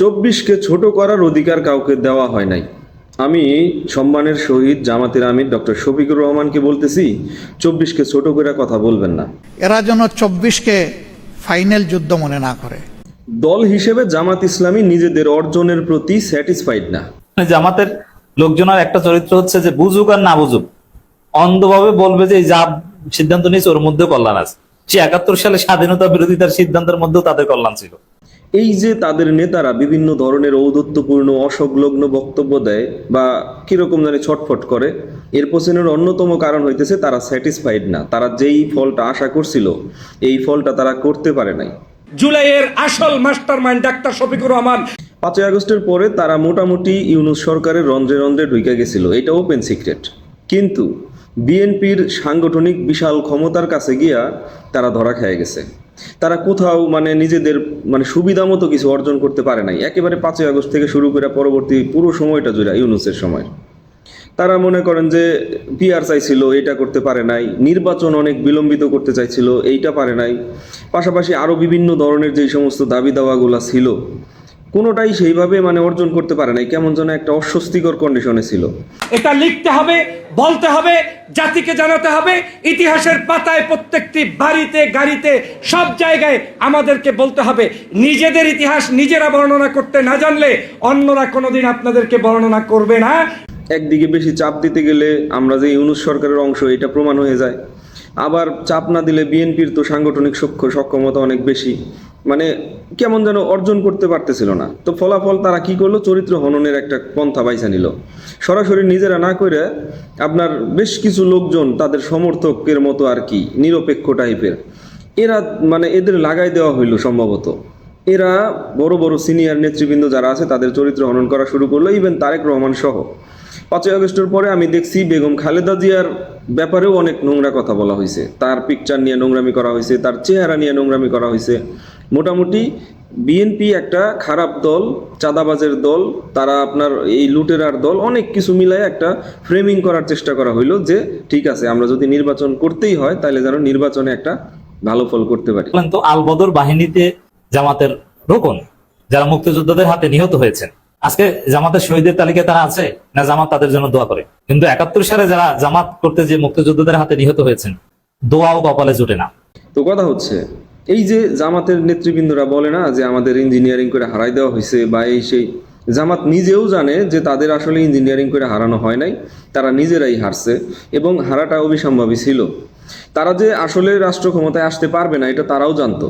24কে ছোট করার অধিকার কাউকে দেওয়া হয় নাই। আমি সম্মানের সহিত জামাতের আমির ডক্টর শফিকুর রহমানকে বলতেছি, 24কে ছোট করে কথা বলবেন না। এরা যেন 24কে ফাইনাল যুদ্ধ মনে না করে। দল হিসেবে জামাত ইসলামী নিজেদের অর্জনের প্রতি স্যাটিসফাইড না। জামাতের লোকজনের একটা চরিত্র হচ্ছে যে বুঝুক আর না বুঝুক অন্ধভাবে বলবে যে যা সিদ্ধান্ত নিয়েছে ওর মধ্যে কল্যাণ আছে। সে 71 সালে স্বাধীনতা বিরোধিতার সিদ্ধান্তের মধ্যেও তাদের কল্যাণ ছিল। এই যে তাদের নেতারা বিভিন্ন ধরনের ঔদ্ধত্যপূর্ণ অসংলগ্ন বক্তব্য দেয় বা কিরকম জানি ছটফট করে, এর পেছনের অন্যতম কারণ হইতেছে তারা স্যাটিসফাইড না। তারা যেই ফলটা আশা করছিল এই ফলটা তারা করতে পারে নাই। জুলাইয়ের আসল মাস্টারমাইন্ড ডাক্তার শফিকুর রহমান। 5ই আগস্টের পরে তারা মোটামুটি ইউনূস সরকারের রন্ধ্রে রন্ধ্রে ঢুকে গেছিল, এটা ওপেন সিক্রেট। কিন্তু বিএনপির সাংগঠনিক বিশাল ক্ষমতার কাছে গিয়া তারা ধরা খেয়ে গেছে। তারা কোথাও নিজেদের সুবিধা মতো কিছু অর্জন করতে পারে নাই। একেবারে 5ই আগস্ট থেকে শুরু করে পরবর্তী পুরো সময়টা জুড়ে ইউনূসের সময় তারা মনে করেন যে পিআর চাইছিল, এটা করতে পারে নাই। নির্বাচন অনেক বিলম্বিত করতে চাইছিল, এইটা পারে নাই। পাশাপাশি আরও বিভিন্ন ধরনের যেই সমস্ত দাবি দাওয়াগুলো ছিল কোনোটাই সেইভাবে অর্জন করতে পারে নাই। কেমন যেন একটা অস্বস্তিকর কন্ডিশনে ছিল। এটা লিখতে হবে, বলতে হবে, জাতিকে জানাতে হবে। ইতিহাসের পাতায় প্রত্যেকটি বাড়িতে গাড়িতে সব জায়গায় আমাদেরকে বলতে হবে। নিজেদের ইতিহাস নিজেরা বর্ণনা করতে না জানলে অন্যরা কোনোদিন আপনাদেরকে বর্ণনা করবে না। একদিকে বেশি চাপ দিতে গেলে আমরা যে ইউনূস সরকারের অংশ এটা প্রমাণ হয়ে যায়, আবার চাপ না দিলে বিএনপির তো সাংগঠনিক সক্ষমতা অনেক বেশি, কেমন যেন অর্জন করতে পারতেছিল না। তো ফলাফল তারা কি করলো, চরিত্র হননের একটা পন্থা বাইছা নিল। সরাসরি নিজেরা না করে আপনার বেশ কিছু লোকজন তাদের সমর্থকের মতো আর কি নিরপেক্ষ টাইপের এরা এদের লাগাই দেওয়া হইল। সম্ভবত এরা বড় বড় সিনিয়র নেতৃবৃন্দ যারা আছে তাদের চরিত্র হনন করা শুরু করলো, ইভেন তারেক রহমান সহ। 5ই আগস্টের পরে আমি দেখছি বেগম খালেদা জিয়ার ব্যাপারেও অনেক নোংরা কথা বলা হয়েছে। তার পিকচার নিয়ে নোংরামি করা হয়েছে, তার চেহারা নিয়ে নোংরামি করা হয়েছে। মোটামুটি বিএনপি একটা খারাপ দল, চাঁদাবাজের দল, তারা আপনার এই লুটেরার দল, অনেক কিছু মিলায় একটা ফ্রেমিং করার চেষ্টা করা হইলো যে ঠিক আছে আমরা যদি নির্বাচন করতেই হয় তাহলে যেন নির্বাচনে একটা ভালো ফল করতে পারি। তো আল বদর বাহিনীতে জামাতের রোকন যারা মুক্তিযোদ্ধাদের হাতে নিহত হয়েছেন, আজকে জামাতের শহীদের তালিকায় তারা আছে না? জামাত তাদের জন্য দোয়া করে। কিন্তু 71 সালে যারা জামাত করতে যে মুক্তিযোদ্ধাদের হাতে নিহত হয়েছেন, দোয়াও কপালে জুটে না। তো কথা হচ্ছে এই যে জামাতের নেতৃবৃন্দরা বলে না যে আমাদের ইঞ্জিনিয়ারিং করে হারাই দেওয়া হয়েছে বা এই সেই, জামাত নিজেও জানে যে তাদের আসলে ইঞ্জিনিয়ারিং করে হারানো হয় নাই, তারা নিজেরাই হারছে এবং হারাটা অবিসম্ভাবী ছিল। তারা যে আসলে রাষ্ট্র ক্ষমতায় আসতে পারবে না এটা তারাও জানতো।